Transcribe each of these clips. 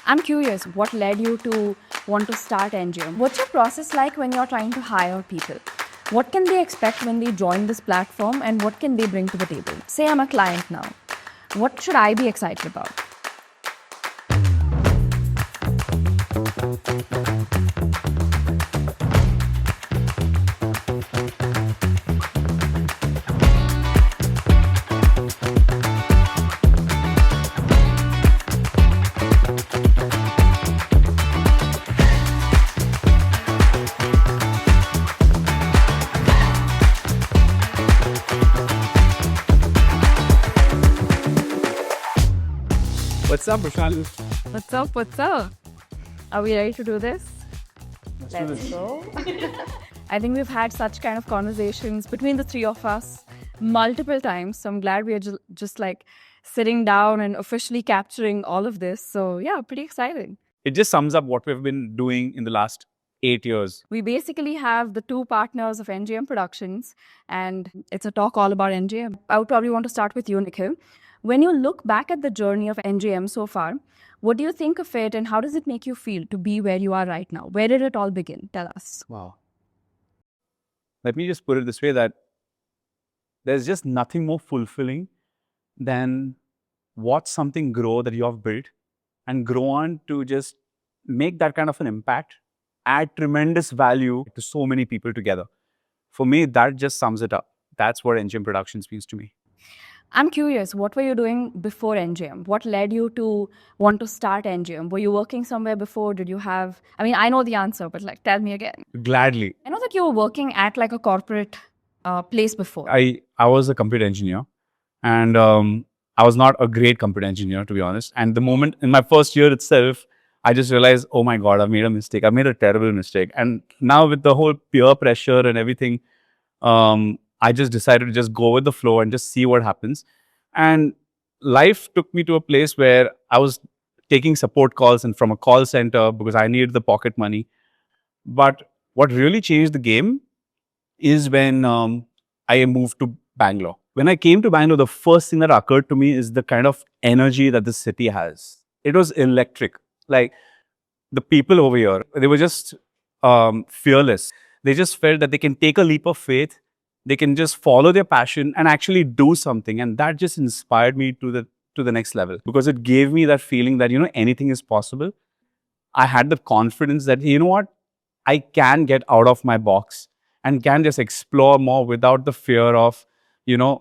I'm curious, what led you to want to start NJM? What's your process like when you're trying to hire people? What can they expect when they join this platform and what can they bring to the table? Say I'm a client now. What should I be excited about? What's up, Prashant? What's up? What's up? Are we ready to do this? Let's go. I think we've had such kind of conversations between the three of us multiple times. So I'm glad we are just like sitting down and officially capturing all of this. So yeah, pretty exciting. It just sums up what we've been doing in the last 8 years. We basically have the two partners of NJM Productions, and it's a talk all about NJM. I would probably want to start with you, Nikhil. When you look back at the journey of NJM so far, what do you think of it and how does it make you feel to be where you are right now? Where did it all begin? Tell us. Wow. Let me just put it this way, that there's just nothing more fulfilling than watch something grow that you have built and grow on to just make that kind of an impact, add tremendous value to so many people together. For me, that just sums it up. That's what NJM Productions means to me. I'm curious, what were you doing before NJM? What led you to want to start NJM? Were you working somewhere before? Did you have, I mean, I know the answer, but like, tell me again. Gladly. I know that you were working at like a corporate place before. I was a computer engineer, and I was not a great computer engineer, to be honest. And the moment in my first year itself, I just realized, oh my God, I've made a mistake. I made a terrible mistake. And now with the whole peer pressure and everything, I just decided to just go with the flow and just see what happens. And life took me to a place where I was taking support calls and from a call center because I needed the pocket money. But what really changed the game is when I moved to Bangalore. When I came to Bangalore, the first thing that occurred to me is the kind of energy that the city has. It was electric. Like the people over here, they were just fearless. They just felt that they can take a leap of faith. They can just follow their passion and actually do something. And that just inspired me to the next level because it gave me that feeling that, anything is possible. I had the confidence that, what, I can get out of my box and can just explore more without the fear of,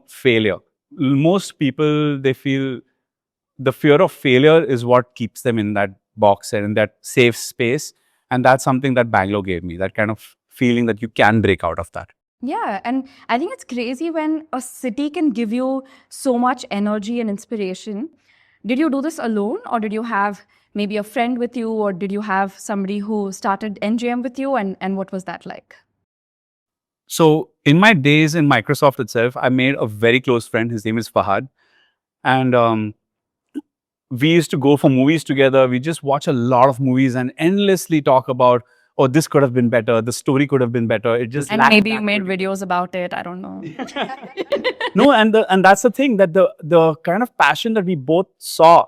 failure. Most people, they feel the fear of failure is what keeps them in that box and in that safe space. And that's something that Bangalore gave me, that kind of feeling that you can break out of that. Yeah, and I think it's crazy when a city can give you so much energy and inspiration. Did you do this alone or did you have maybe a friend with you or did you have somebody who started NJM with you and what was that like? So in my days in Microsoft itself, I made a very close friend. His name is Fahad. And we used to go for movies together. We just watch a lot of movies and endlessly talk about, oh, this could have been better. The story could have been better. It just and maybe you made videos about it. I don't know. No, and that's the thing, that the kind of passion that we both saw,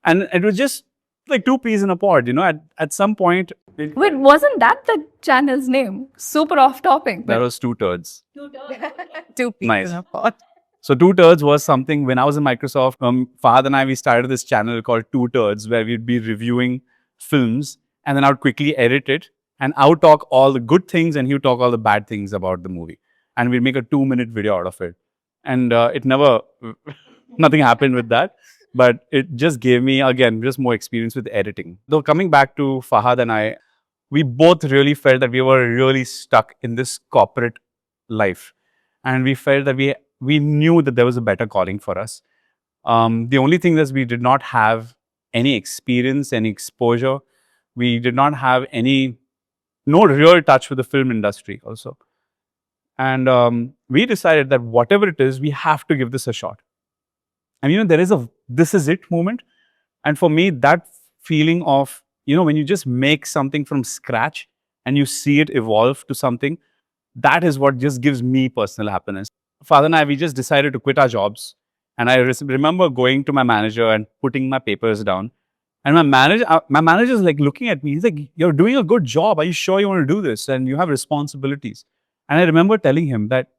and it was just like two peas in a pod. At some point. Wait, wasn't that the channel's name? Super off topic. That was Two Turds. Two peas Nice. in a pod. So Two Turds was something when I was in Microsoft. Fahad and I, we started this channel called Two Turds where we'd be reviewing films and then I would quickly edit it. And I would talk all the good things and he would talk all the bad things about the movie. And we'd make a 2-minute video out of it. And nothing happened with that. But it just gave me, again, just more experience with editing. Though coming back to Fahad and I, we both really felt that we were really stuck in this corporate life. And we felt that we knew that there was a better calling for us. The only thing is we did not have any experience, any exposure. We did not have no real touch with the film industry also. And we decided that whatever it is, we have to give this a shot. And there is a this is it moment. And for me, that feeling of, when you just make something from scratch and you see it evolve to something, that is what just gives me personal happiness. Father and I, we just decided to quit our jobs. And I remember going to my manager and putting my papers down And my manager is like looking at me. He's like, "You're doing a good job. Are you sure you want to do this? And you have responsibilities." And I remember telling him that,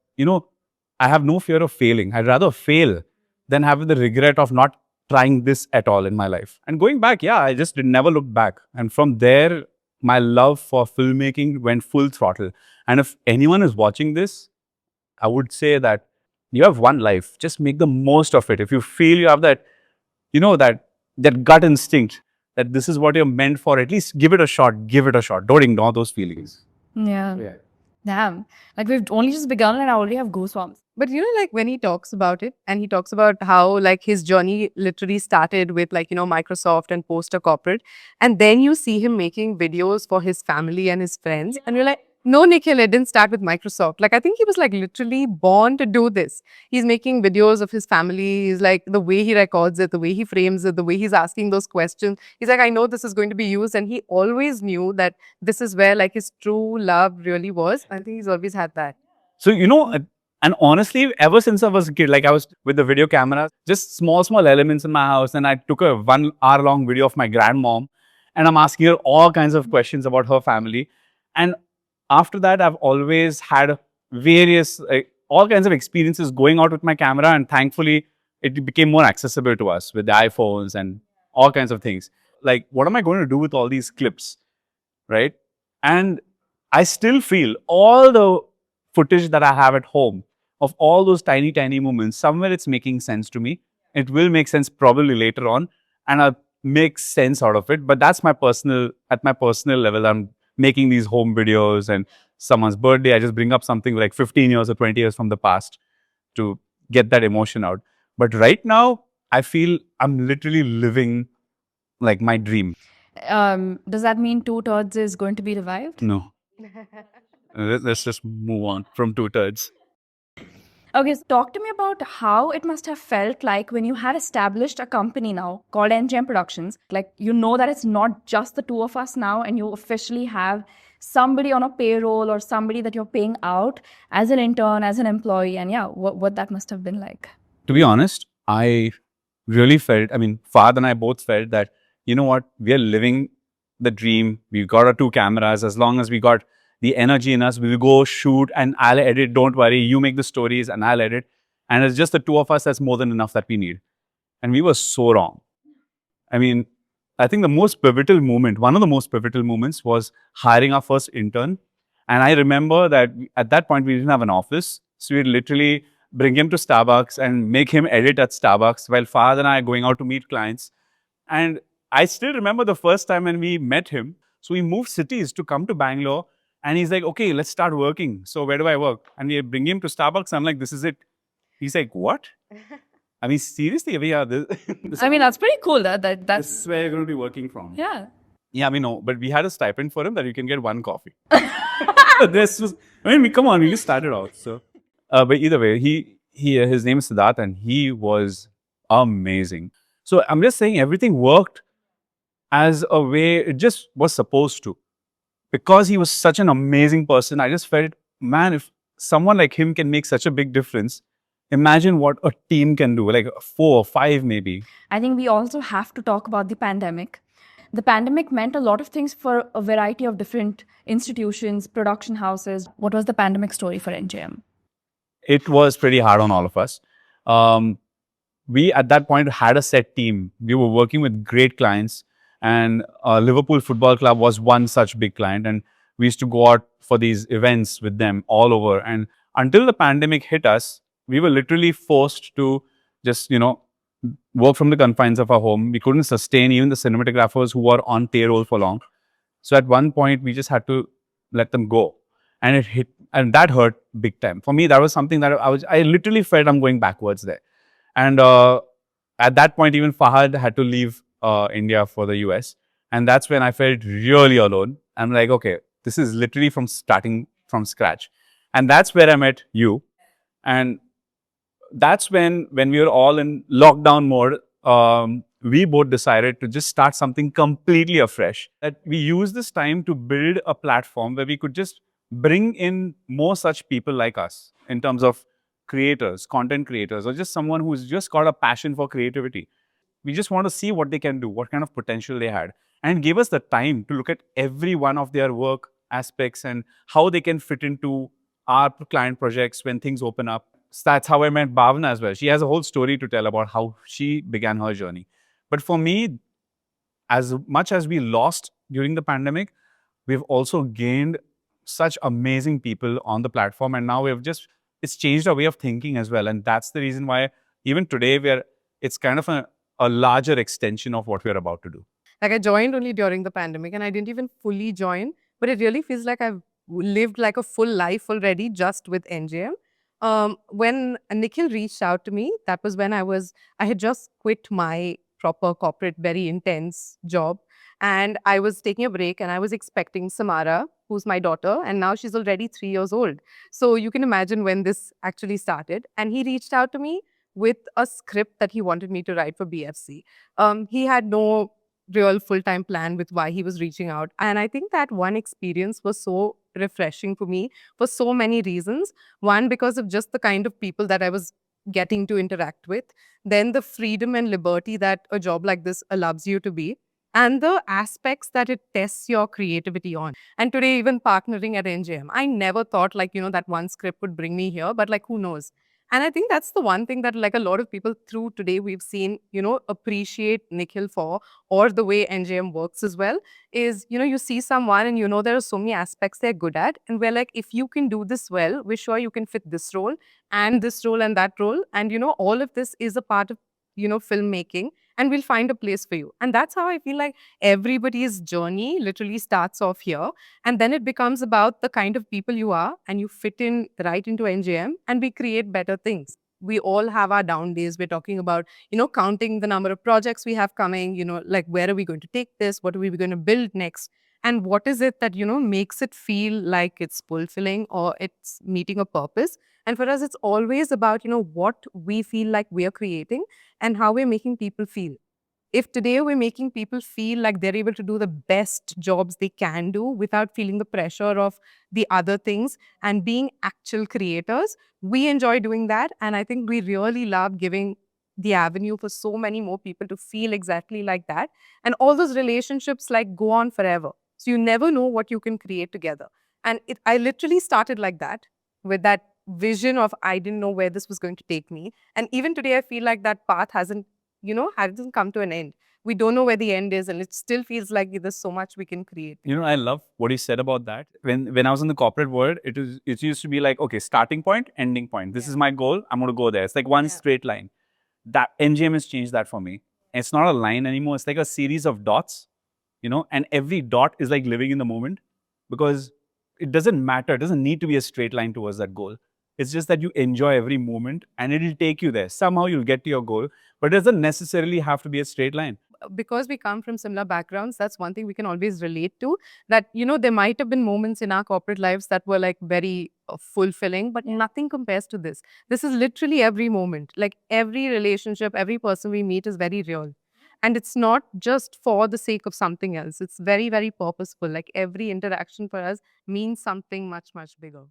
I have no fear of failing. I'd rather fail than have the regret of not trying this at all in my life. And going back, yeah, I just never looked back. And from there, my love for filmmaking went full throttle. And if anyone is watching this, I would say that you have one life. Just make the most of it. If you feel you have that, that gut instinct that this is what you're meant for, at least give it a shot. Give it a shot. Don't ignore those feelings. Yeah. Damn. Like we've only just begun and I already have goosebumps. But like when he talks about it and he talks about how like his journey literally started with like, Microsoft and post corporate. And then you see him making videos for his family and his friends. And you're like, no, Nikhil, it didn't start with Microsoft. Like, I think he was like literally born to do this. He's making videos of his family. He's like the way he records it, the way he frames it, the way he's asking those questions. He's like, I know this is going to be used. And he always knew that this is where like his true love really was. I think he's always had that. So, and honestly, ever since I was a kid, like I was with the video camera, just small elements in my house. And I took a 1 hour long video of my grandmom and I'm asking her all kinds of questions about her family. And after that, I've always had various, all kinds of experiences going out with my camera. And thankfully, it became more accessible to us with the iPhones and all kinds of things. Like, what am I going to do with all these clips? Right? And I still feel all the footage that I have at home of all those tiny moments, somewhere it's making sense to me. It will make sense probably later on and I'll make sense out of it. But that's at my personal level, I'm making these home videos and someone's birthday, I just bring up something like 15 years or 20 years from the past to get that emotion out. But right now, I feel I'm literally living like my dream. Does that mean 2/3 is going to be revived? No. Let's just move on from 2/3. Okay, so talk to me about how it must have felt like when you had established a company now called NJM Productions. Like, that it's not just the two of us now and you officially have somebody on a payroll or somebody that you're paying out as an intern, as an employee. And yeah, what that must have been like. To be honest, I really felt, Fahad and I both felt that, you know what, we are living the dream. We've got our 2 cameras. As long as we got the energy in us, we will go shoot and I'll edit. Don't worry. You make the stories and I'll edit. And it's just the 2 of us. That's more than enough that we need. And we were so wrong. I think one of the most pivotal moments was hiring our first intern. And I remember that at that point, we didn't have an office. So we'd literally bring him to Starbucks and make him edit at Starbucks while Fahad and I are going out to meet clients. And I still remember the first time when we met him. So we moved cities to come to Bangalore. And he's like, okay, let's start working. So where do I work? And we bring him to Starbucks. I'm like, this is it. He's like, what? Seriously, we are this. That's pretty cool. That's This is where you're going to be working from. Yeah. Yeah, no, but we had a stipend for him that you can get 1 coffee. This was, come on, we just started out. So, but either way, his name is Siddharth and he was amazing. So I'm just saying everything worked as a way it just was supposed to. Because he was such an amazing person, I just felt, man, if someone like him can make such a big difference, imagine what a team can do, like 4 or 5 maybe. I think we also have to talk about the pandemic. The pandemic meant a lot of things for a variety of different institutions, production houses. What was the pandemic story for NJM? It was pretty hard on all of us. We, at that point, had a set team. We were working with great clients. And Liverpool Football Club was one such big client. And we used to go out for these events with them all over. And until the pandemic hit us, we were literally forced to just, work from the confines of our home. We couldn't sustain even the cinematographers who were on payroll for long. So at one point, we just had to let them go. And that hurt big time. For me, that was something that I literally felt I'm going backwards there. And at that point, even Fahad had to leave India for the US. And that's when I felt really alone. I'm like, okay, this is literally from starting from scratch. And that's where I met you. And that's when we were all in lockdown mode, we both decided to just start something completely afresh. That we use this time to build a platform where we could just bring in more such people like us in terms of creators, content creators, or just someone who's just got a passion for creativity. We just want to see what they can do, what kind of potential they had, and gave us the time to look at every one of their work aspects and how they can fit into our client projects when things open up. So that's how I met Bhavna as well. She has a whole story to tell about how she began her journey. But for me, as much as we lost during the pandemic, we've also gained such amazing people on the platform. And now it's changed our way of thinking as well. And that's the reason why even today it's kind of a larger extension of what we're about to do. Like I joined only during the pandemic and I didn't even fully join, but it really feels like I've lived like a full life already just with NJM. When Nikhil reached out to me, that was when I had just quit my proper corporate, very intense job. And I was taking a break and I was expecting Samara, who's my daughter, and now she's already 3 years old. So you can imagine when this actually started. And he reached out to me with a script that he wanted me to write for BFC. He had no real full-time plan with why he was reaching out. And I think that one experience was so refreshing for me for so many reasons. One, because of just the kind of people that I was getting to interact with. Then the freedom and liberty that a job like this allows you to be. And the aspects that it tests your creativity on. And today, even partnering at NJM, I never thought like, that one script would bring me here, but like, who knows? And I think that's the one thing that like a lot of people through today we've seen, appreciate Nikhil for, or the way NJM works as well, is, you see someone and there are so many aspects they're good at. And we're like, if you can do this well, we're sure you can fit this role and this role and that role. And, all of this is a part of, filmmaking, and we'll find a place for you. And that's how I feel like everybody's journey literally starts off here. And then it becomes about the kind of people you are, and you fit in right into NJM, and we create better things. We all have our down days. We're talking about, counting the number of projects we have coming, like where are we going to take this? What are we going to build next? And what is it that, makes it feel like it's fulfilling or it's meeting a purpose? And for us, it's always about, what we feel like we're creating and how we're making people feel. If today we're making people feel like they're able to do the best jobs they can do without feeling the pressure of the other things and being actual creators, we enjoy doing that. And I think we really love giving the avenue for so many more people to feel exactly like that. And all those relationships like go on forever. So you never know what you can create together. And I literally started like that, with that vision of I didn't know where this was going to take me. And even today, I feel like that path hasn't come to an end. We don't know where the end is, and it still feels like there's so much we can create. I love what you said about that. When I was in the corporate world, it used to be like, okay, starting point, ending point. This is my goal. I'm going to go there. It's like one straight line. That NGM has changed that for me. It's not a line anymore. It's like a series of dots, and every dot is like living in the moment, because it doesn't matter. It doesn't need to be a straight line towards that goal. It's just that you enjoy every moment and it'll take you there. Somehow you'll get to your goal, but it doesn't necessarily have to be a straight line. Because we come from similar backgrounds, that's one thing we can always relate to. That, there might have been moments in our corporate lives that were like very fulfilling, but nothing compares to this. This is literally every moment. Like every relationship, every person we meet is very real. And it's not just for the sake of something else. It's very, very purposeful. Like every interaction for us means something much, much bigger.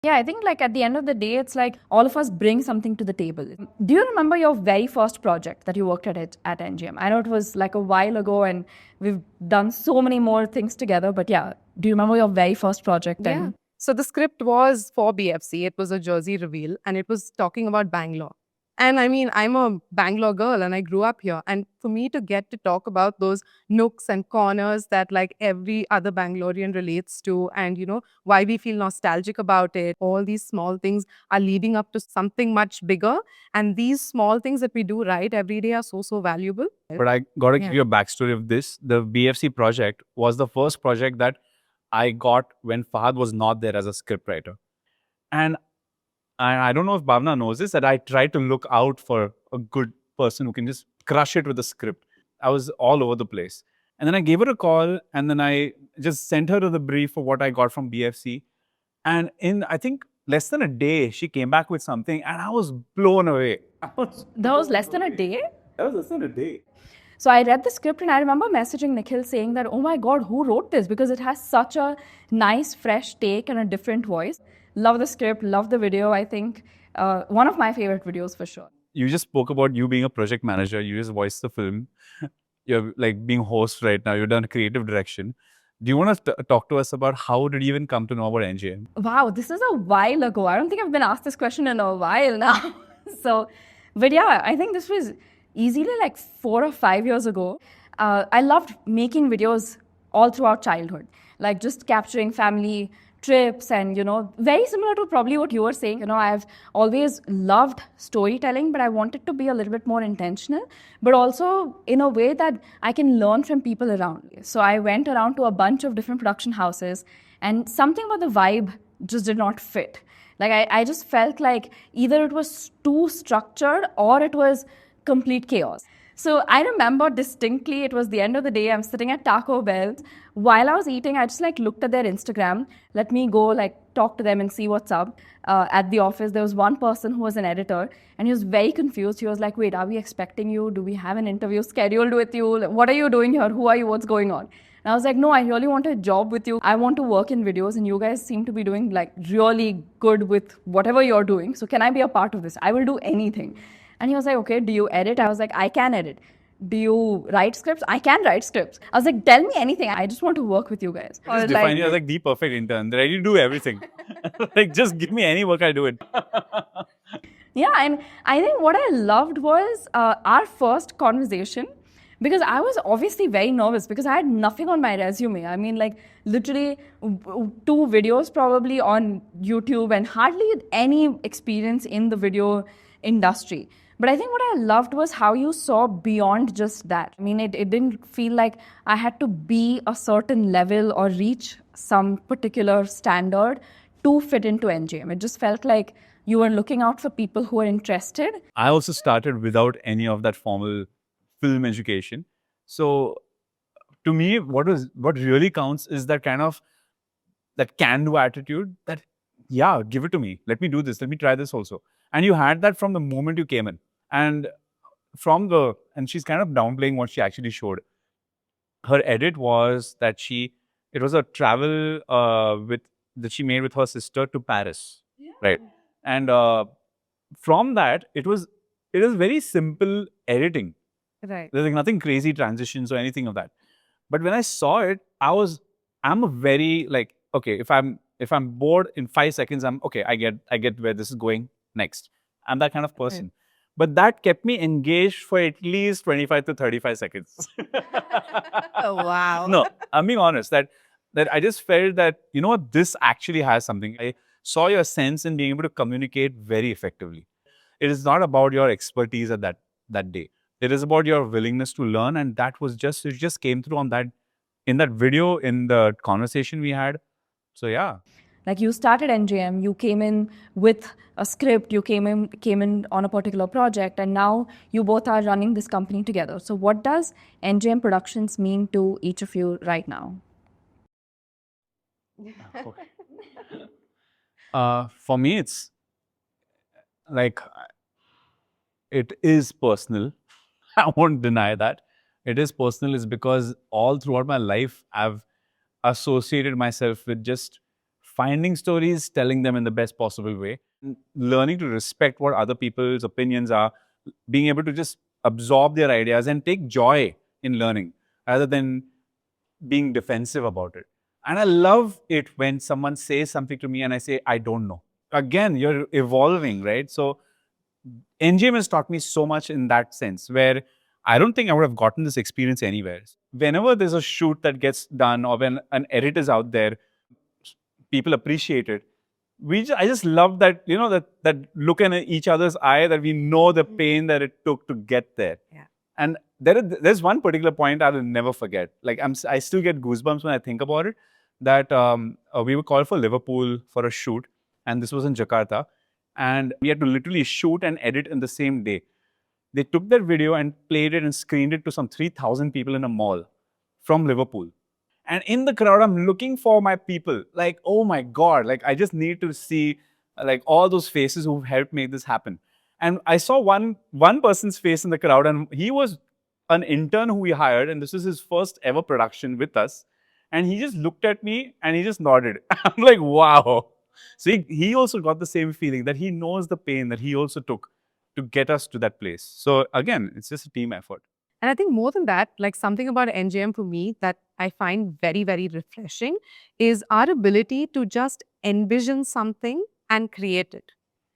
Yeah, I think like at the end of the day, it's like all of us bring something to the table. Do you remember your very first project that you worked at NGM? I know it was like a while ago and we've done so many more things together, but yeah, do you remember your very first project? Yeah. So the script was for BFC. It was a Jersey reveal and it was talking about Bangalore. And I mean, I'm a Bangalore girl and I grew up here. And for me to get to talk about those nooks and corners that like every other Bangalorean relates to, and why we feel nostalgic about it, all these small things are leading up to something much bigger. And these small things that we do right every day are so, so valuable. But I got to give you a backstory of this. The BFC project was the first project that I got when Fahad was not there as a scriptwriter. And I don't know if Bhavna knows this, that I tried to look out for a good person who can just crush it with the script. I was all over the place. And then I gave her a call and then I just sent her to the brief for what I got from BFC. And in, I think, less than a day, she came back with something and I was blown away. That was less than a day? That was less than a day. So I read the script and I remember messaging Nikhil saying that, oh my God, who wrote this? Because it has such a nice, fresh take and a different voice. Love the script, love the video, I think. One of my favorite videos for sure. you just spoke about you being a project manager. You just voiced the film. You're like being host right now. You've done creative direction. Do you want to talk to us about how did you even come to know about NJM? Wow, this is a while ago. I don't think I've been asked this question in a while now. So, but yeah, I think this was easily like 4 or 5 years ago. I loved making videos all throughout childhood, like just capturing family trips and, very similar to probably what you were saying. I've always loved storytelling, but I want it to be a little bit more intentional, but also in a way that I can learn from people around me. So I went around to a bunch of different production houses, and something about the vibe just did not fit. Like I just felt like either it was too structured or it was complete chaos. So I remember distinctly, it was the end of the day. I'm sitting at Taco Bell. While I was eating, I just like looked at their Instagram. Let me go like talk to them and see what's up. At the office, there was one person who was an editor, and he was very confused. He was like, "Wait, are we expecting you? Do we have an interview scheduled with you? Like, what are you doing here? Who are you? What's going on?" And I was like, "No, I really want a job with you. I want to work in videos, and you guys seem to be doing like really good with whatever you're doing. So can I be a part of this? I will do anything." And he was like, "Okay, do you edit?" I was like, "I can edit." "Do you write scripts?" "I can write scripts." I was like, "Tell me anything. I just want to work with you guys." Just define you as like the perfect intern. They're ready to do everything. Like, just give me any work, I do it. Yeah, and I think what I loved was our first conversation, because I was obviously very nervous because I had nothing on my resume. I mean, like literally two videos probably on YouTube and hardly any experience in the video industry. But I think what I loved was how you saw beyond just that. I mean, it didn't feel like I had to be a certain level or reach some particular standard to fit into NGM. It just felt like you were looking out for people who are interested. I also started without any of that formal film education. So to me, what really counts is that kind of that can-do attitude that, yeah, give it to me. Let me do this. Let me try this also. And you had that from the moment you came in. And and she's kind of downplaying what she actually showed. Her edit was that it was a travel that she made with her sister to Paris. Yeah. Right. And from that, it is very simple editing. Right. There's like nothing crazy transitions or anything of that. But when I saw it, I'm a very like, okay, if I'm bored in 5 seconds, I'm okay, I get where this is going next. I'm that kind of person. Right. But that kept me engaged for at least 25 to 35 seconds. Oh, wow. No, I'm being honest that I just felt that, you know what, this actually has something. I saw your sense in being able to communicate very effectively. It is not about your expertise at that day. It is about your willingness to learn, and it just came through on that, in that video, in the conversation we had. So yeah. Like you started NJM, you came in with a script, you came in on a particular project, and now you both are running this company together. So what does NJM Productions mean to each of you right now? For me, it's like, it is personal. I won't deny that. It is personal is because all throughout my life, I've associated myself with just finding stories, telling them in the best possible way, learning to respect what other people's opinions are, being able to just absorb their ideas and take joy in learning rather than being defensive about it. And I love it when someone says something to me and I say, I don't know. Again, you're evolving, right? So NGM has taught me so much in that sense, where I don't think I would have gotten this experience anywhere. Whenever there's a shoot that gets done or when an edit is out there, people appreciate it. I just love that, that look in each other's eye, that we know the pain that it took to get there. Yeah. And there's one particular point I will never forget. Like I still get goosebumps when I think about it. That we were called for Liverpool for a shoot, and this was in Jakarta, and we had to literally shoot and edit in the same day. They took that video and played it and screened it to some 3,000 people in a mall from Liverpool. And in the crowd, I'm looking for my people. Like, oh my God, like I just need to see like all those faces who've helped make this happen. And I saw one person's face in the crowd, and he was an intern who we hired, and this is his first ever production with us. And he just looked at me and he just nodded. I'm like, wow. So he also got the same feeling that he knows the pain that he also took to get us to that place. So again, it's just a team effort. And I think more than that, like something about NJM for me that I find very, very refreshing is our ability to just envision something and create it.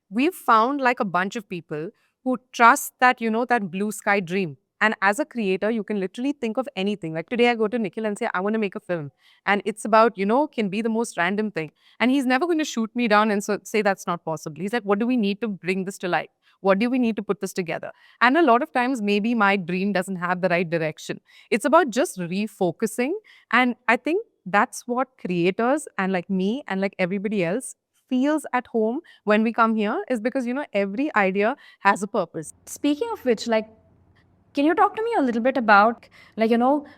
We've found like a bunch of people who trust that, that blue sky dream. And as a creator, you can literally think of anything. Like today, I go to Nikhil and say, I want to make a film. And it's about, can be the most random thing. And he's never going to shoot me down and say that's not possible. He's like, what do we need to bring this to life? What do we need to put this together? And a lot of times, maybe my dream doesn't have the right direction. It's about just refocusing. And I think that's what creators and like me and like everybody else feels at home when we come here is because, every idea has a purpose. Speaking of which, like, can you talk to me a little bit about, like,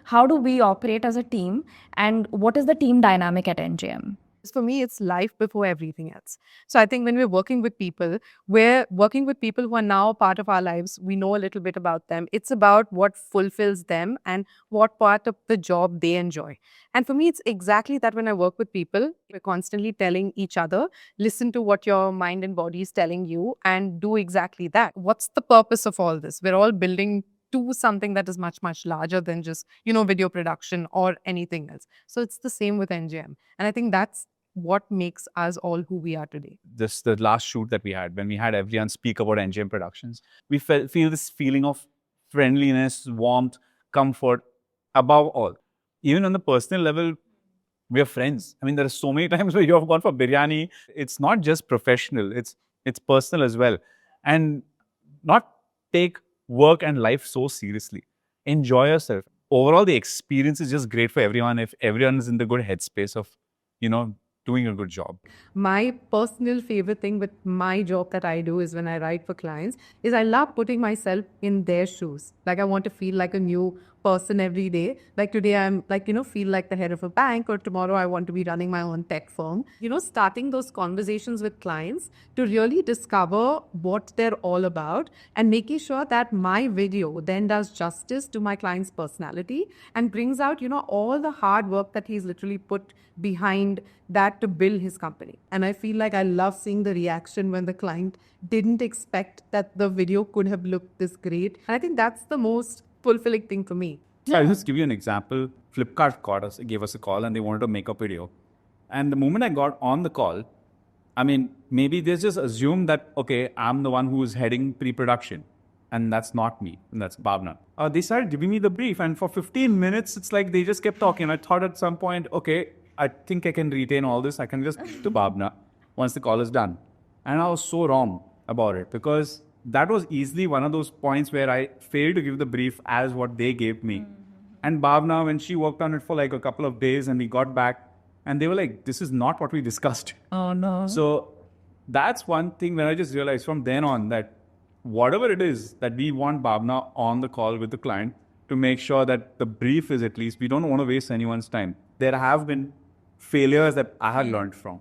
how do we operate as a team and what is the team dynamic at NJM? For me, it's life before everything else. So I think when we're working with people who are now part of our lives. We know a little bit about them. It's about what fulfills them and what part of the job they enjoy. And for me, it's exactly that when I work with people, we're constantly telling each other, listen to what your mind and body is telling you and do exactly that. What's the purpose of all this? We're all building to something that is much, much larger than just, video production or anything else. So it's the same with NJM. And I think that's what makes us all who we are today. The last shoot that we had, when we had everyone speak about NJM Productions, we feel this feeling of friendliness, warmth, comfort, above all. Even on the personal level, we are friends. I mean, there are so many times where you have gone for biryani. It's not just professional, it's personal as well. And not take work and life so seriously. Enjoy yourself. Overall, the experience is just great for everyone if everyone is in the good headspace of, doing a good job. My personal favorite thing with my job that I do is when I write for clients is I love putting myself in their shoes. Like I want to feel like a new person every day. Like today I'm like, feel like the head of a bank, or tomorrow I want to be running my own tech firm. Starting those conversations with clients to really discover what they're all about and making sure that my video then does justice to my client's personality and brings out, all the hard work that he's literally put behind that to build his company. And I feel like I love seeing the reaction when the client didn't expect that the video could have looked this great. And I think that's the most fulfilling thing for me. I'll just give you an example. Flipkart gave us a call and they wanted to make a video. And the moment I got on the call, I mean, maybe they just assumed that, okay, I'm the one who's heading pre-production. And that's not me. And that's Bhavna. They started giving me the brief. And for 15 minutes, it's like they just kept talking. I thought at some point, okay, I think I can retain all this. I can just to Bhavna once the call is done. And I was so wrong about it because that was easily one of those points where I failed to give the brief as what they gave me. And Bhavna, when she worked on it for like a couple of days and we got back and they were like, this is not what we discussed. Oh, no. So that's one thing when I just realized from then on that whatever it is that we want Bhavna on the call with the client to make sure that the brief is at least, we don't want to waste anyone's time. There have been failures that I have learned from.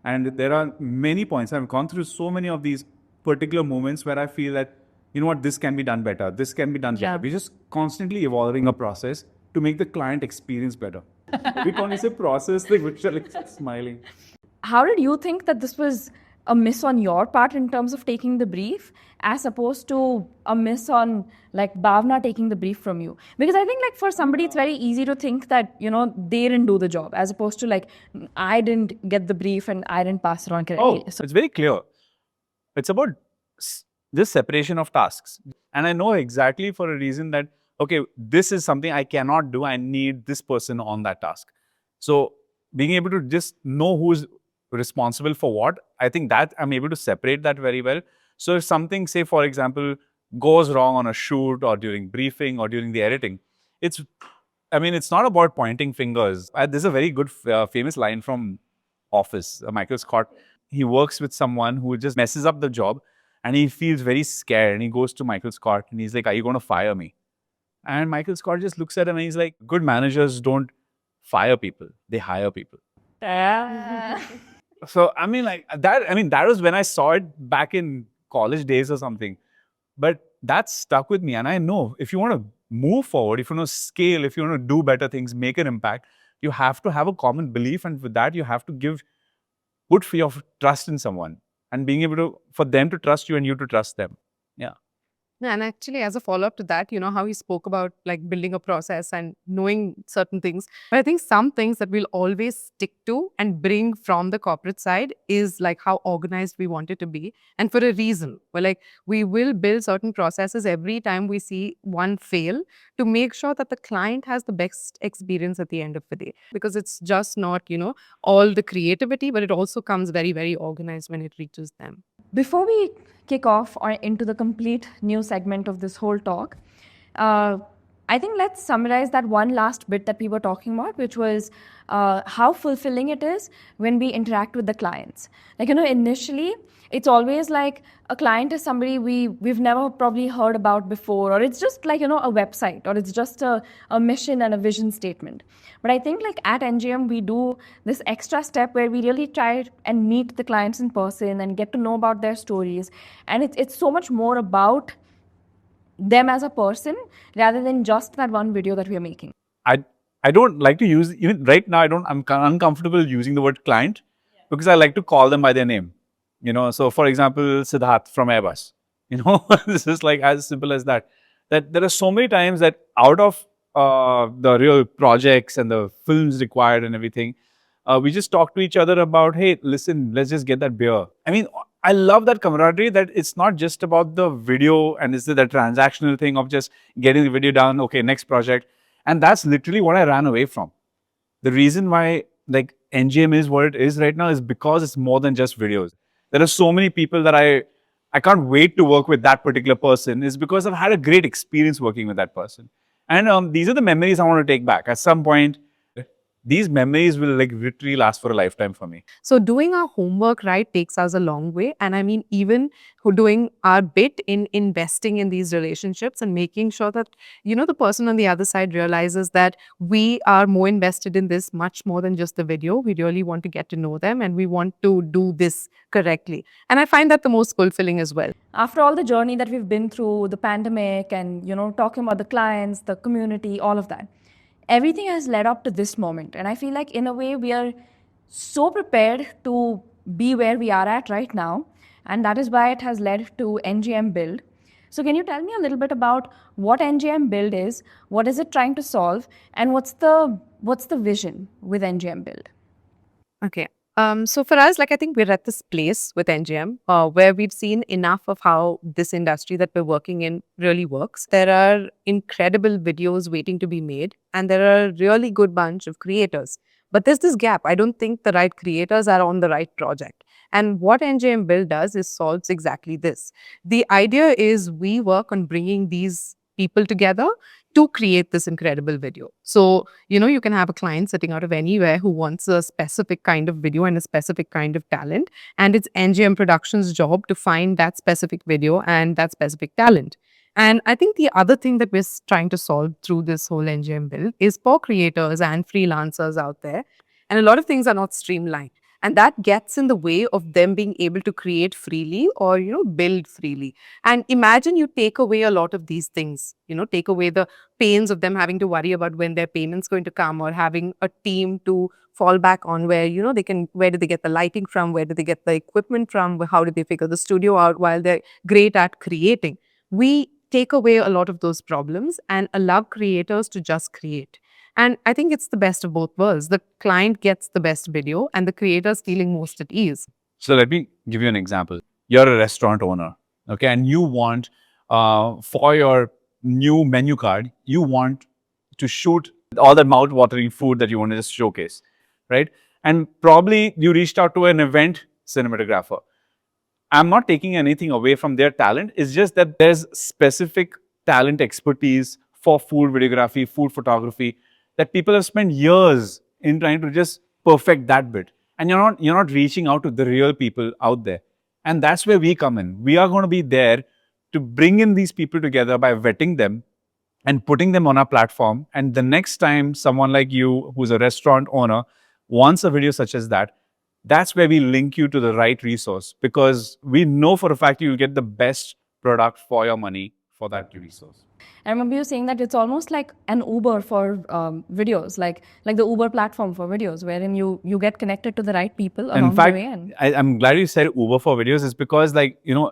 And there are many points. I've gone through so many of these particular moments where I feel that, this can be done better. This can be done better. We're just constantly evolving a process to make the client experience better. We can't say process, like, which are like smiling. How did you think that this was a miss on your part in terms of taking the brief as opposed to a miss on like Bhavna taking the brief from you? Because I think like for somebody it's very easy to think that they didn't do the job as opposed to like I didn't get the brief and I didn't pass it on correctly. So it's very clear. It's about this separation of tasks. And I know exactly for a reason that, okay, this is something I cannot do. I need this person on that task. So being able to just know who's responsible for what, I think that I'm able to separate that very well. So if something, say, for example, goes wrong on a shoot or during briefing or during the editing, it's not about pointing fingers. There's a very good famous line from Office, Michael Scott. He works with someone who just messes up the job and he feels very scared and he goes to Michael Scott and he's like, are you going to fire me? And Michael Scott just looks at him and he's like, good managers don't fire people, they hire people. So, that was when I saw it back in college days or something. But that stuck with me. And I know if you want to move forward, if you want to scale, if you want to do better things, make an impact, you have to have a common belief. And with that, you have to put your trust in someone and being able to, for them to trust you and you to trust them. Yeah. And actually, as a follow-up to that, you know, how he spoke about like building a process and knowing certain things. But I think some things that we'll always stick to and bring from the corporate side is like how organized we want it to be. And for a reason. We're like, we will build certain processes every time we see one fail to make sure that the client has the best experience at the end of the day. Because it's just not, you know, all the creativity, but it also comes very, very organized when it reaches them. Before we kick off or into the complete new segment of this whole talk, uh, I think let's summarize that one last bit that we were talking about, which was how fulfilling it is when we interact with the clients. Like, you know, initially, it's always like a client is somebody we've never probably heard about before, or it's just like, you know, a website, or it's just a mission and a vision statement. But I think like at NGM, we do this extra step where we really try and meet the clients in person and get to know about their stories. And it's so much more about them as a person rather than just that one video that we are making. I don't like to use, even right now, I'm uncomfortable using the word client because I like to call them by their name. You know, so for example, Siddharth from Airbus, you know, this is like as simple as that. That there are so many times that out of the real projects and the films required and everything, we just talk to each other about, hey, listen, let's just get that beer. I mean, I love that camaraderie that it's not just about the video and it's the transactional thing of just getting the video done. Okay, next project. And that's literally what I ran away from. The reason why like NGM is what it is right now is because it's more than just videos. There are so many people that I can't wait to work with that particular person is because I've had a great experience working with that person. And these are the memories I want to take back. At some point, these memories will like literally last for a lifetime for me. So doing our homework right takes us a long way. And I mean, even doing our bit in investing in these relationships and making sure that, you know, the person on the other side realizes that we are more invested in this much more than just the video. We really want to get to know them and we want to do this correctly. And I find that the most fulfilling as well. After all the journey that we've been through, the pandemic and, you know, talking about the clients, the community, all of that, everything has led up to this moment. And I feel like in a way we are so prepared to be where we are at right now. And that is why it has led to NGM Build. So can you tell me a little bit about what NGM Build is, what is it trying to solve, and what's the vision with NGM Build? Okay. So for us, like I think we're at this place with NGM where we've seen enough of how this industry that we're working in really works. There are incredible videos waiting to be made, and there are a really good bunch of creators. But there's this gap. I don't think the right creators are on the right project. And what NJM Build does is solves exactly this. The idea is we work on bringing these people together to create this incredible video. So, you know, you can have a client sitting out of anywhere who wants a specific kind of video and a specific kind of talent. And it's NJM Productions' job to find that specific video and that specific talent. And I think the other thing that we're trying to solve through this whole NGM build is for creators and freelancers out there. And a lot of things are not streamlined. And that gets in the way of them being able to create freely or, you know, build freely. And imagine you take away a lot of these things, you know, take away the pains of them having to worry about when their payment's going to come or having a team to fall back on where, you know, where do they get the lighting from? Where do they get the equipment from? How do they figure the studio out while they're great at creating? We take away a lot of those problems and allow creators to just create. And I think it's the best of both worlds. The client gets the best video and the creator's feeling most at ease. So let me give you an example. You're a restaurant owner, okay, and you want for your new menu card, you want to shoot all that mouth-watering food that you want to just showcase, right? And probably you reached out to an event cinematographer. I'm not taking anything away from their talent. It's just that there's specific talent expertise for food videography, food photography, that people have spent years in trying to just perfect that bit. And you're not reaching out to the real people out there. And that's where we come in. We are going to be there to bring in these people together by vetting them and putting them on our platform. And the next time someone like you, who's a restaurant owner, wants a video such as that, that's where we link you to the right resource, because we know for a fact you'll get the best product for your money for that resource. I remember you saying that it's almost like an Uber for videos, like the Uber platform for videos, wherein you get connected to the right people along In fact, the way. And I'm glad you said Uber for videos, is because, like, you know,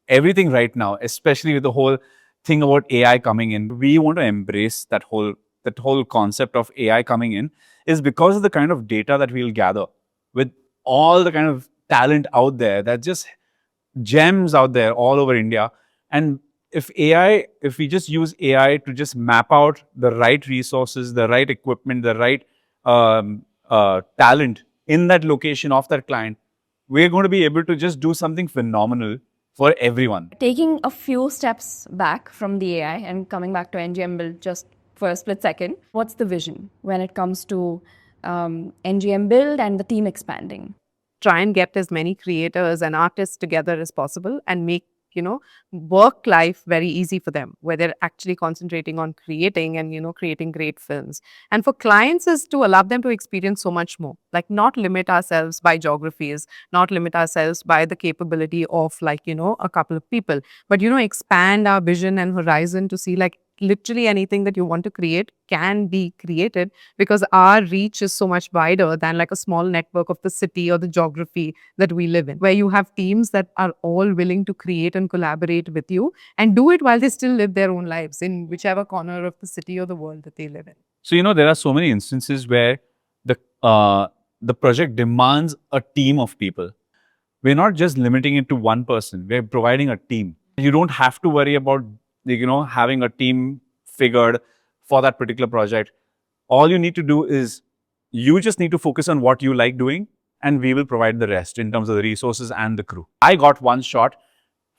everything right now, especially with the whole thing about AI coming in. We want to embrace that whole concept of AI coming in is because of the kind of data that we'll gather with all the kind of talent out there that just gems out there all over India. And if we just use AI to just map out the right resources, the right equipment, the right talent in that location of that client, we're going to be able to just do something phenomenal for everyone. Taking a few steps back from the AI and coming back to NGM Build just for a split second, what's the vision when it comes to NGM Build and the team expanding? Try and get as many creators and artists together as possible and make, work life very easy for them, where they're actually concentrating on creating and, creating great films. And for clients is to allow them to experience so much more, like not limit ourselves by geographies, not limit ourselves by the capability of a couple of people, but, expand our vision and horizon to see like literally anything that you want to create can be created, because our reach is so much wider than like a small network of the city or the geography that we live in, where you have teams that are all willing to create and collaborate with you and do it while they still live their own lives in whichever corner of the city or the world that they live in. So, there are so many instances where the project demands a team of people. We're not just limiting it to one person. We're providing a team. You don't have to worry about, having a team figured for that particular project. All you need to do is you just need to focus on what you like doing, and we will provide the rest in terms of the resources and the crew. I got one shot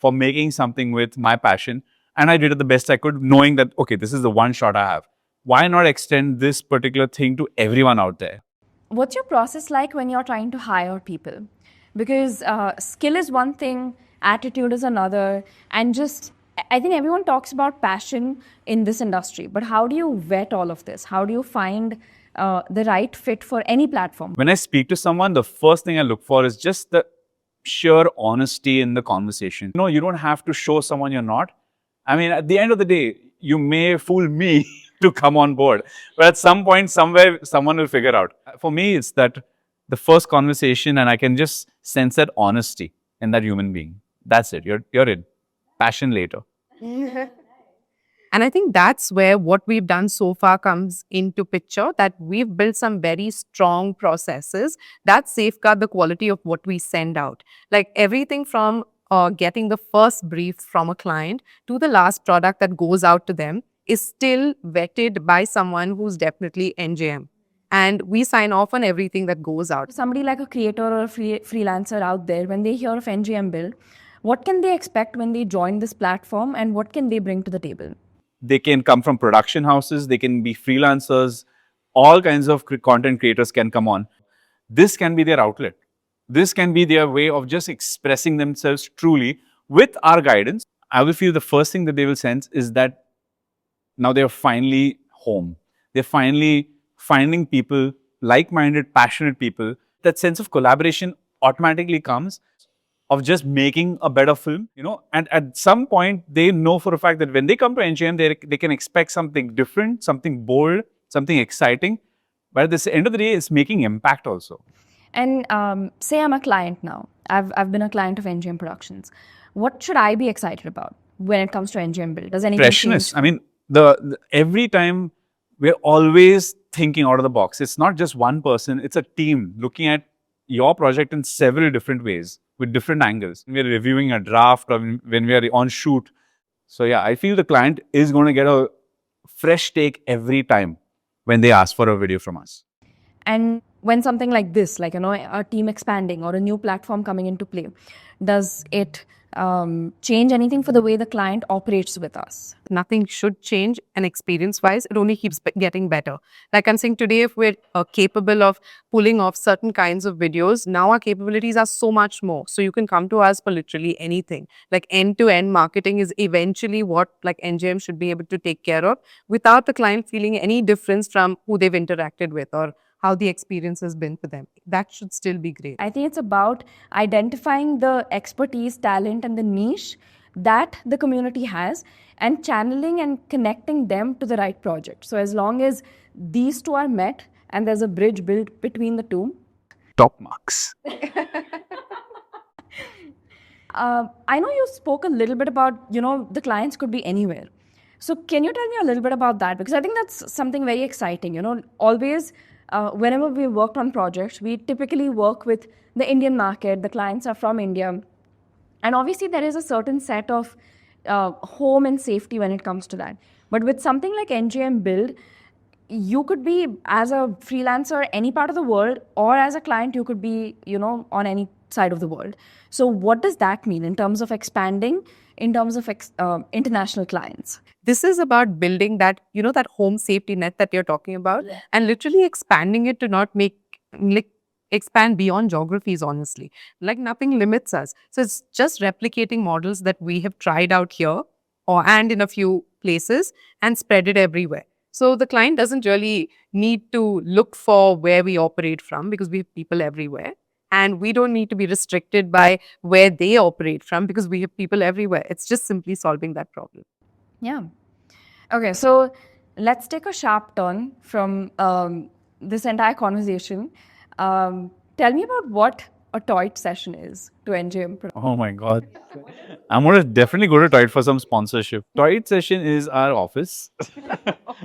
for making something with my passion, and I did it the best I could, knowing that, okay, this is the one shot I have. Why not extend this particular thing to everyone out there? What's your process like when you're trying to hire people? Because skill is one thing, attitude is another, and just I think everyone talks about passion in this industry, but how do you vet all of this? How do you find the right fit for any platform? When I speak to someone, the first thing I look for is just the sheer honesty in the conversation. You don't have to show someone you're not. I mean, at the end of the day, you may fool me to come on board, but at some point, somewhere, someone will figure out. For me, it's that the first conversation, and I can just sense that honesty in that human being. That's it. You're in. Passion later. And I think that's where what we've done so far comes into picture, that we've built some very strong processes that safeguard the quality of what we send out. Like everything from getting the first brief from a client to the last product that goes out to them is still vetted by someone who's definitely NJM. And we sign off on everything that goes out. Somebody like a creator or a freelancer out there, when they hear of NGM Build, what can they expect when they join this platform, and what can they bring to the table? They can come from production houses, they can be freelancers, all kinds of content creators can come on. This can be their outlet. This can be their way of just expressing themselves truly with our guidance. I will feel the first thing that they will sense is that now they're finally home. They're finally finding people, like-minded, passionate people. That sense of collaboration automatically comes of just making a better film, and at some point they know for a fact that when they come to NGM, they can expect something different, something bold, something exciting. But at the end of the day, it's making impact also. And say I'm a client now. I've been a client of NJM Productions. What should I be excited about when it comes to NJM Build? Does anything Freshness. change? I mean, the every time we're always thinking out of the box. It's not just one person, it's a team looking at your project in several different ways with different angles. We're reviewing a draft or when we are on shoot. So yeah, I feel the client is going to get a fresh take every time when they ask for a video from us. And when something like this, like, a team expanding or a new platform coming into play, does it change anything for the way the client operates with us? Nothing should change, and experience-wise, it only keeps getting better. Like I'm saying, today, if we're capable of pulling off certain kinds of videos, now our capabilities are so much more. So you can come to us for literally anything. Like end-to-end marketing is eventually what like NJM should be able to take care of without the client feeling any difference from who they've interacted with or how the experience has been for them. That should still be great. I think it's about identifying the expertise, talent, and the niche that the community has and channeling and connecting them to the right project. So as long as these two are met and there's a bridge built between the two, Top marks. I know you spoke a little bit about, the clients could be anywhere. So can you tell me a little bit about that? Because I think that's something very exciting. Always, whenever we worked on projects, we typically work with the Indian market. The clients are from India. And obviously, there is a certain set of home and safety when it comes to that. But with something like NJM Build, you could be as a freelancer any part of the world, or as a client you could be on any side of the world. So what does that mean in terms of expanding, in terms of international clients? This is about building that, that home safety net that you're talking about, and literally expanding it to not make, like, expand beyond geographies, honestly. Like, nothing limits us. So it's just replicating models that we have tried out here and in a few places and spread it everywhere. So the client doesn't really need to look for where we operate from, because we have people everywhere. And we don't need to be restricted by where they operate from, because we have people everywhere. It's just simply solving that problem. Yeah. Okay, so let's take a sharp turn from this entire conversation. Tell me about what a TOIT session is to NJM Productions. Oh my God. I'm going to definitely go to Toit for some sponsorship. Toit session is our office.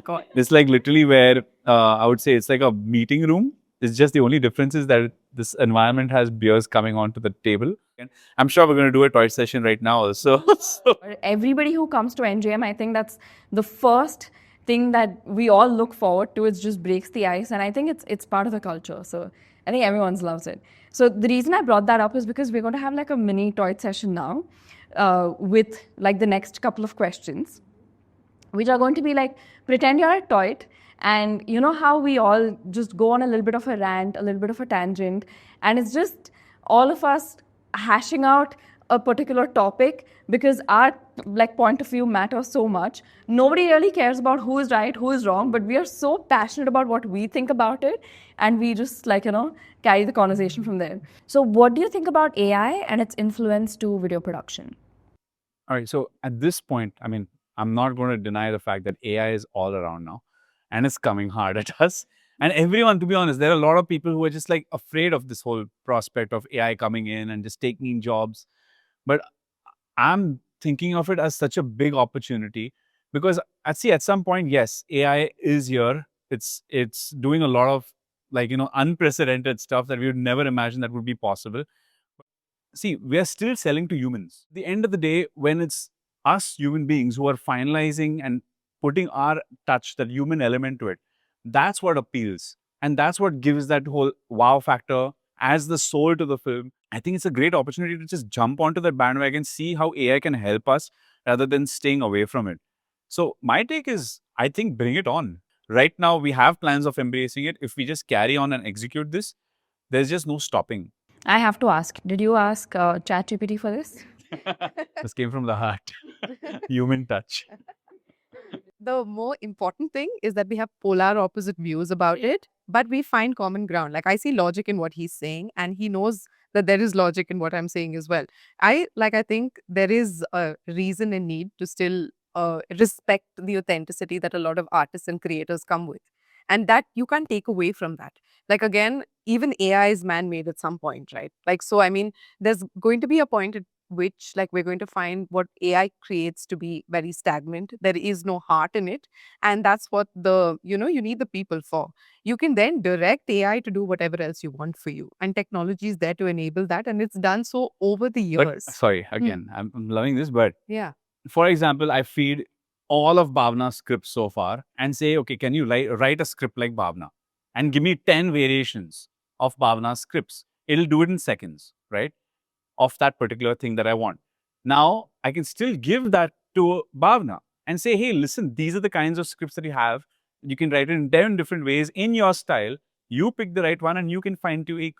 God. It's like literally where I would say it's like a meeting room. It's just the only difference is that this environment has beers coming onto the table. And I'm sure we're going to do a Toit session right now also. So, Everybody who comes to NJM, I think that's the first thing that we all look forward to. It just breaks the ice, and I think it's part of the culture. So I think everyone loves it. So the reason I brought that up is because we're going to have like a mini toy session now, with like the next couple of questions, which are going to be like, pretend you're a toy, and you know how we all just go on a little bit of a rant, a little bit of a tangent, and it's just all of us hashing out a particular topic because our like point of view matters so much. Nobody really cares about who is right, who is wrong, but we are so passionate about what we think about it, and we just like carry the conversation from there. So what do you think about AI and its influence to video production? all right. So at this point, I mean, I'm not going to deny the fact that AI is all around now and it's coming hard at us. And everyone, to be honest, there are a lot of people who are just like afraid of this whole prospect of AI coming in and just taking jobs. But I'm thinking of it as such a big opportunity because I see at some point, yes, AI is here. It's doing a lot of like unprecedented stuff that we would never imagine that would be possible. See, we are still selling to humans. At the end of the day, when it's us human beings who are finalizing and putting our touch, that human element to it, that's what appeals. And that's what gives that whole wow factor as the soul to the film. I think it's a great opportunity to just jump onto that bandwagon, see how AI can help us rather than staying away from it. So my take is, I think bring it on. Right now, we have plans of embracing it. If we just carry on and execute this, there's just no stopping. I have to ask, did you ask ChatGPT for this? This came from the heart. Human touch. The more important thing is that we have polar opposite views about it, but we find common ground. Like, I see logic in what he's saying, and he knows that there is logic in what I'm saying as well. I think there is a reason and need to still respect the authenticity that a lot of artists and creators come with. And that you can't take away from that. Like, again, even AI is man-made at some point, right? Like, so, I mean, there's going to be a point at which, like, we're going to find what AI creates to be very stagnant. There is no heart in it. And that's what you need the people for. You can then direct AI to do whatever else you want for you. And technology is there to enable that. And it's done so over the years. But sorry, again, I'm loving this, but Yeah. for example, I feed all of Bhavna's scripts so far and say, okay, can you write a script like Bhavna and give me 10 variations of Bhavna's scripts? It'll do it in seconds, right? Of that particular thing that I want. Now, I can still give that to Bhavna and say, hey, listen, these are the kinds of scripts that you have. You can write it in 10 different ways in your style. You pick the right one and you can fine tune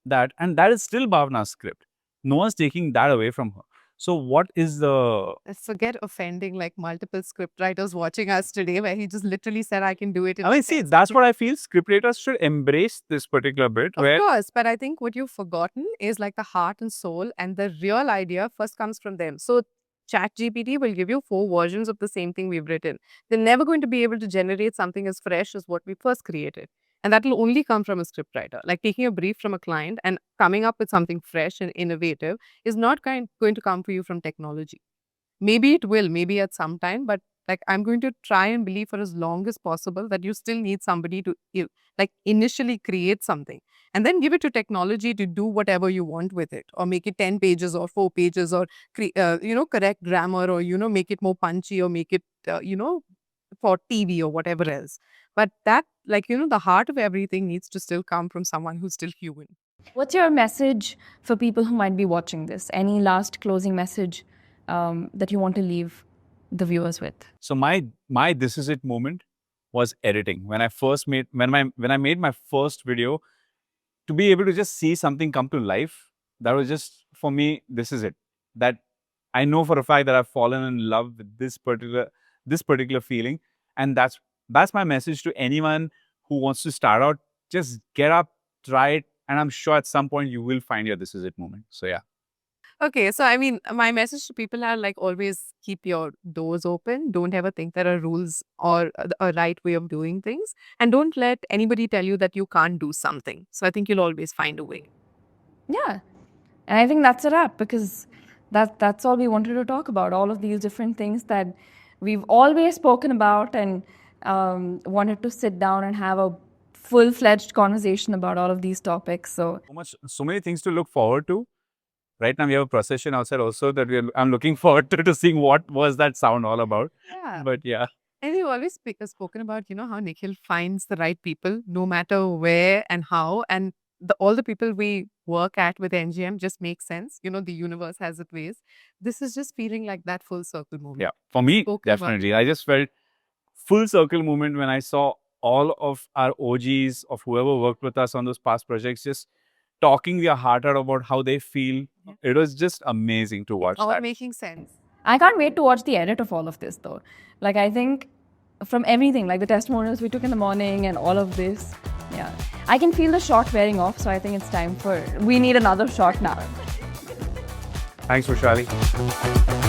that. And that is still Bhavna's script. No one's taking that away from her. So what is the... Let's forget offending like multiple script writers watching us today, where he just literally said, I can do it. I mean, see, that's what I feel. Scriptwriters should embrace this particular bit. Of course, but I think what you've forgotten is like the heart and soul, and the real idea first comes from them. So ChatGPT will give you 4 versions of the same thing we've written. They're never going to be able to generate something as fresh as what we first created. And that will only come from a scriptwriter. Like taking a brief from a client and coming up with something fresh and innovative is not going to come for you from technology. Maybe it will, maybe at some time, but like I'm going to try and believe for as long as possible that you still need somebody to like initially create something and then give it to technology to do whatever you want with it, or make it 10 pages or 4 pages, or correct grammar, or make it more punchy, or make it for TV or whatever else. But that, like, the heart of everything needs to still come from someone who's still human. What's your message for people who might be watching this? Any last closing message that you want to leave the viewers with? So my this is it moment was editing. When I made my first video, to be able to just see something come to life, that was just, for me, this is it. That I know for a fact that I've fallen in love with this particular feeling, and that's my message to anyone who wants to start out. Just get up, try it, and I'm sure at some point you will find your this is it moment. So yeah. Okay, so I mean, my message to people are like, always keep your doors open. Don't ever think there are rules or a right way of doing things. And don't let anybody tell you that you can't do something. So I think you'll always find a way. Yeah. And I think that's a wrap, because that's all we wanted to talk about. All of these different things that we've always spoken about, and wanted to sit down and have a full-fledged conversation about all of these topics. So many things to look forward to. Right now we have a procession outside also that I'm looking forward to seeing what was that sound all about. Yeah. But yeah. And we've always spoken about, how Nikhil finds the right people, no matter where and how. And all the people we work at with NJM just make sense. The universe has its ways. This is just feeling like that full circle moment. Yeah, for me, Spoken about. definitely. I just felt full circle moment when I saw all of our OGs of whoever worked with us on those past projects just talking their heart out about how they feel. It was just amazing to watch All that. making sense. I can't wait to watch the edit of all of this, though. Like, I think from everything, like the testimonials we took in the morning and all of this, yeah. I can feel the shot wearing off, so I think it's time we need another shot now. Thanks, Roshali.